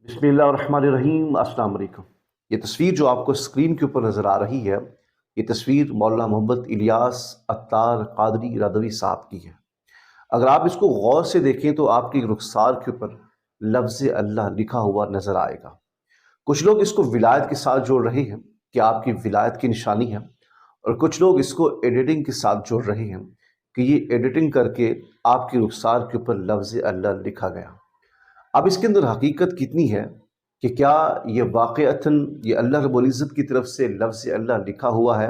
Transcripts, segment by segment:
बिस्मिल्लाहिर्रहमानिर्रहीम। अस्सलाम वालेकुम। ये तस्वीर जो आपको स्क्रीन के ऊपर नज़र आ रही है, ये तस्वीर मौलाना मोहम्मद इलियास अत्तार कादरी रदवी साहब की है। अगर आप इसको गौर से देखें तो आपकी रुखसार के ऊपर लफ्ज़ अल्लाह लिखा हुआ नज़र आएगा। कुछ लोग इसको विलायत के साथ जोड़ रहे हैं कि आपकी विलायत की निशानी है, और कुछ लोग इसको एडिटिंग के साथ जोड़ रहे हैं कि ये एडिटिंग करके आपकी रुखसार के ऊपर लफ्ज़ अल्लाह लिखा गया। अब इसके अंदर हकीकत कितनी है कि क्या ये वाक़अतन ये अल्लाह रब्बुल इज़्ज़त की तरफ से लफ्ज़ अल्लाह लिखा हुआ है,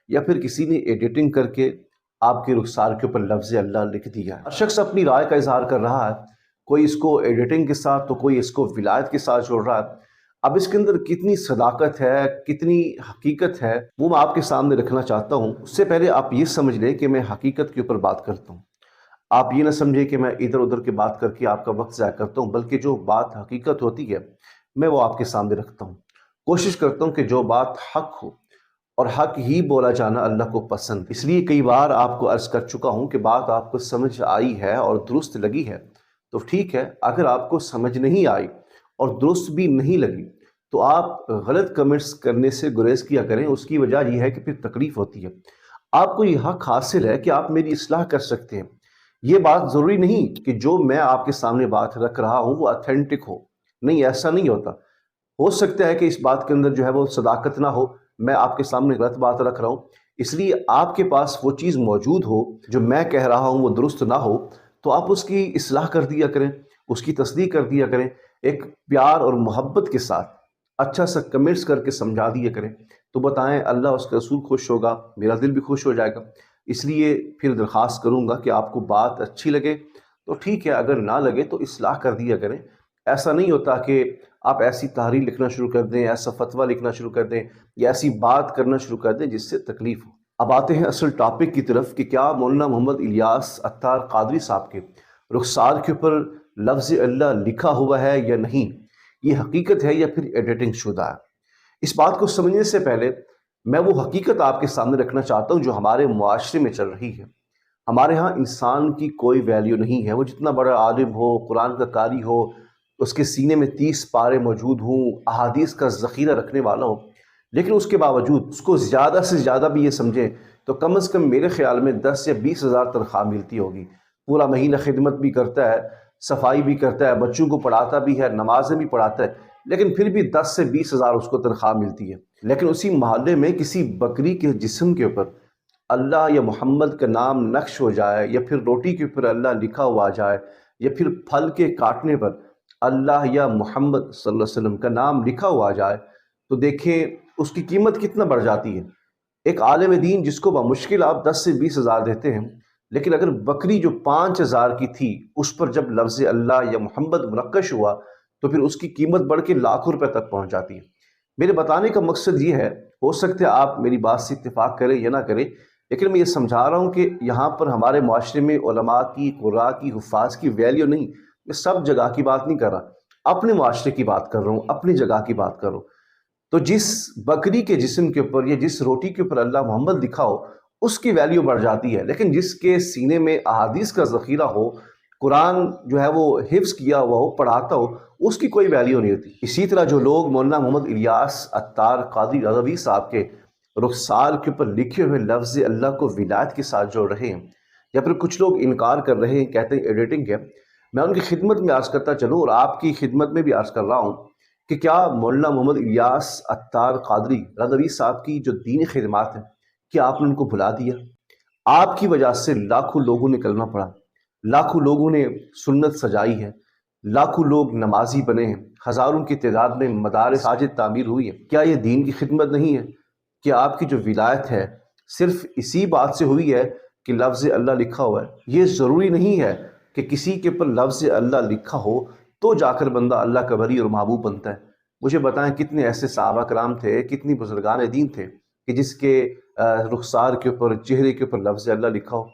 या फिर किसी ने एडिटिंग करके आपके रुखसार के ऊपर लफ्ज़ अल्लाह लिख दिया है। हर शख्स अपनी राय का इजहार कर रहा है, कोई इसको एडिटिंग के साथ तो कोई इसको विलायत के साथ जोड़ रहा है। अब इसके अंदर कितनी सदाकत है, कितनी हकीकत है, वो मैं आपके सामने रखना चाहता हूँ। उससे पहले आप ये समझ लें कि मैं हकीकत के ऊपर बात करता हूँ। आप ये ना समझे कि मैं इधर उधर की बात करके आपका वक्त ज़ाया करता हूँ, बल्कि जो बात हकीकत होती है मैं वो आपके सामने रखता हूँ। कोशिश करता हूँ कि जो बात हक हो, और हक ही बोला जाना अल्लाह को पसंद। इसलिए कई बार आपको अर्ज़ कर चुका हूँ कि बात आपको समझ आई है और दुरुस्त लगी है तो ठीक है। अगर आपको समझ नहीं आई और दुरुस्त भी नहीं लगी तो आप गलत कमेंट्स करने से गुरेज किया करें। उसकी वजह यह है कि फिर तकलीफ़ होती है। आपको ये हक हासिल है कि आप मेरी इस्लाह कर सकते हैं। ये बात ज़रूरी नहीं कि जो मैं आपके सामने बात रख रहा हूँ वो ऑथेंटिक हो। नहीं, ऐसा नहीं होता। हो सकता है कि इस बात के अंदर जो है वो सदाकत ना हो, मैं आपके सामने गलत बात रख रहा हूँ, इसलिए आपके पास वो चीज़ मौजूद हो जो मैं कह रहा हूँ वो दुरुस्त ना हो, तो आप उसकी इस्लाह कर दिया करें, उसकी तस्दीक कर दिया करें। एक प्यार और मोहब्बत के साथ अच्छा सा कमेंट्स करके समझा दिया करें, तो बताएं अल्लाह उसका रसूल खुश होगा, मेरा दिल भी खुश हो जाएगा। इसलिए फिर दरख्वास्त करूँगा कि आपको बात अच्छी लगे तो ठीक है, अगर ना लगे तो इस्लाह कर दिया करें। ऐसा नहीं होता कि आप ऐसी तहरीर लिखना शुरू कर दें, ऐसा फतवा लिखना शुरू कर दें, या ऐसी बात करना शुरू कर दें जिससे तकलीफ़ हो। अब आते हैं असल टॉपिक की तरफ कि क्या मौलाना मोहम्मद इलियास अत्तार कादरी साहब के रुखसार के ऊपर लफ्ज़ अल्लाह लिखा हुआ है या नहीं, ये हकीकत है या फिर एडिटिंग शुदा है। इस बात को समझने से पहले मैं वो हकीकत आपके सामने रखना चाहता हूँ जो हमारे मुआशरे में चल रही है। हमारे यहाँ इंसान की कोई वैल्यू नहीं है, वो जितना बड़ा आलिम हो, कुरान का कारी हो, उसके सीने में 30 पारे मौजूद हों, अहादीस का ज़ख़ीरा रखने वाला हो, लेकिन उसके बावजूद उसको ज़्यादा से ज़्यादा भी ये समझें तो कम से कम मेरे ख़्याल में 10 या 20 हज़ार तनख्वाह मिलती होगी। पूरा महीना खिदमत भी करता है, सफाई भी करता है, बच्चों को पढ़ाता भी है, नमाज़ें भी पढ़ाता है, लेकिन फिर भी 10 से 20 हज़ार उसको तनख्वाह मिलती है। लेकिन उसी मोहल्ले में किसी बकरी के जिस्म के ऊपर अल्लाह या मोहम्मद का नाम नक्श हो जाए, या फिर रोटी के ऊपर अल्लाह लिखा हुआ आ जाए, या फिर फल के काटने पर अल्लाह या मोहम्मद सल्लल्लाहु अलैहि वसल्लम का नाम लिखा हुआ आ जाए, तो देखें उसकी कीमत कितना बढ़ जाती है। एक आलिम दीन जिसको बामुश्किल आप 10 से 20 हज़ार देते हैं, लेकिन अगर बकरी जो 5 हज़ार की थी उस पर जब लफ्ज़ अल्लाह या मोहम्मद मुनक्कश हुआ तो फिर उसकी कीमत बढ़ के लाखों रुपए तक पहुंच जाती है। मेरे बताने का मकसद ये है, हो सकता है आप मेरी बात से इत्तेफाक करें या ना करें, लेकिन मैं ये समझा रहा हूँ कि यहाँ पर हमारे माशरे में उलमा की, कुर्रा की, हुफ़ाज़ की वैल्यू नहीं। मैं सब जगह की बात नहीं कर रहा, अपने माशरे की बात कर रहा हूँ, अपनी जगह की बात कर रहा हूँ। तो जिस बकरी के जिस्म के ऊपर या जिस रोटी के ऊपर अल्लाह मोहम्मद लिखा हो उसकी वैल्यू बढ़ जाती है, लेकिन जिसके सीने में अहादीस का ज़ख़ीरा हो, कुरान जो है वो हिफ्ज़ किया हुआ हो, पढ़ाता हो, उसकी कोई वैल्यू नहीं होती। इसी तरह जो लोग मौलाना मोहम्मद इलियास अत्तार कादरी रज़वी साहब के रुखसार के ऊपर लिखे हुए लफ्ज़ अल्लाह को विलायत के साथ जोड़ रहे हैं, या फिर कुछ लोग इनकार कर रहे हैं, कहते हैं एडिटिंग है, मैं उनकी खिदमत में अर्ज़ करता चलूँ और आपकी खिदमत में भी अर्ज़ कर रहा हूँ कि क्या मौलाना मोहम्मद इलियास अत्तार कादरी रज़वी साहब की जो दीनी खिदमत है, क्या आपने उनको भुला दिया? आपकी वजह से लाखों लोगों ने कलमा पढ़ा, लाखों लोगों ने सुन्नत सजाई है, लाखों लोग नमाजी बने हैं, हज़ारों की तादाद में मदारिस साजिद तामीर हुई है। क्या ये दीन की खिदमत नहीं है? क्या आपकी जो विलायत है सिर्फ इसी बात से हुई है कि लफ्ज़ अल्लाह लिखा हुआ है? ये ज़रूरी नहीं है कि किसी के ऊपर लफ्ज़ अल्लाह लिखा हो तो जाकर बंदा अल्लाह का वली और महबूब बनता है। मुझे बताएं कितने ऐसे सहाबा कराम थे, कितनी बुजुर्गान दीन थे कि जिसके रुखसार के ऊपर, चेहरे के ऊपर लफ्ज़ अल्लाह लिखा हो?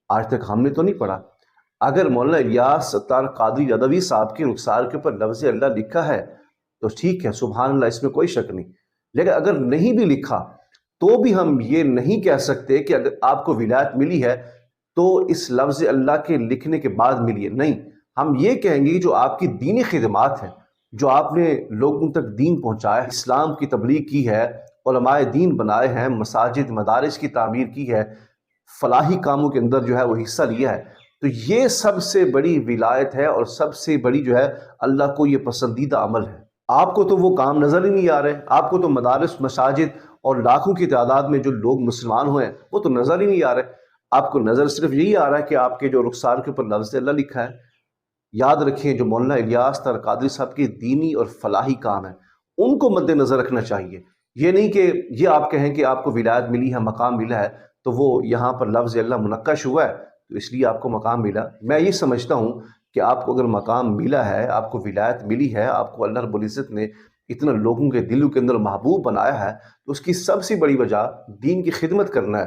आज तक हमने तो नहीं पढ़ा। अगर मौलाना इलियास अत्तार कादरी रज़वी साहब के रुखसार के ऊपर लफ्ज़ अल्लाह लिखा है तो ठीक है, सुभान अल्लाह, इसमें कोई शक नहीं। लेकिन अगर नहीं भी लिखा तो भी हम ये नहीं कह सकते कि अगर आपको विलायत मिली है तो इस लफ्ज़ अल्लाह के लिखने के बाद मिली है। नहीं, हम ये कहेंगे कि जो आपकी दीनी खिदमात है جو آپ نے لوگوں تک دین پہنچایا ہے، اسلام کی تبلیغ کی ہے، علماء دین بنائے ہیں، مساجد مدارس کی تعمیر کی ہے، فلاحی کاموں کے اندر جو ہے وہ حصہ لیا ہے، تو یہ سب سے بڑی ولایت ہے اور سب سے بڑی جو ہے اللہ کو یہ پسندیدہ عمل ہے۔ آپ کو تو وہ کام نظر ہی نہیں آ رہے، آپ کو تو مدارس مساجد اور لاکھوں کی تعداد میں جو لوگ مسلمان ہوئے ہیں وہ تو نظر ہی نہیں آ رہے۔ آپ کو نظر صرف یہی آ رہا ہے کہ آپ کے جو رخسار کے اوپر لفظ اللہ لکھا ہے۔ یاد رکھیں جو مولانا الیاس تر قادری صاحب کے دینی اور فلاحی کام ہیں ان کو مد نظر رکھنا چاہیے۔ یہ نہیں کہ یہ آپ کہیں کہ آپ کو ولایت ملی ہے، مقام ملا ہے، تو وہ یہاں پر لفظ اللہ منقش ہوا ہے تو اس لیے آپ کو مقام ملا۔ میں یہ سمجھتا ہوں کہ آپ کو اگر مقام ملا ہے، آپ کو ولایت ملی ہے، آپ کو اللہ رب العزت نے اتنا لوگوں کے دلوں کے اندر محبوب بنایا ہے، تو اس کی سب سے بڑی وجہ دین کی خدمت کرنا ہے۔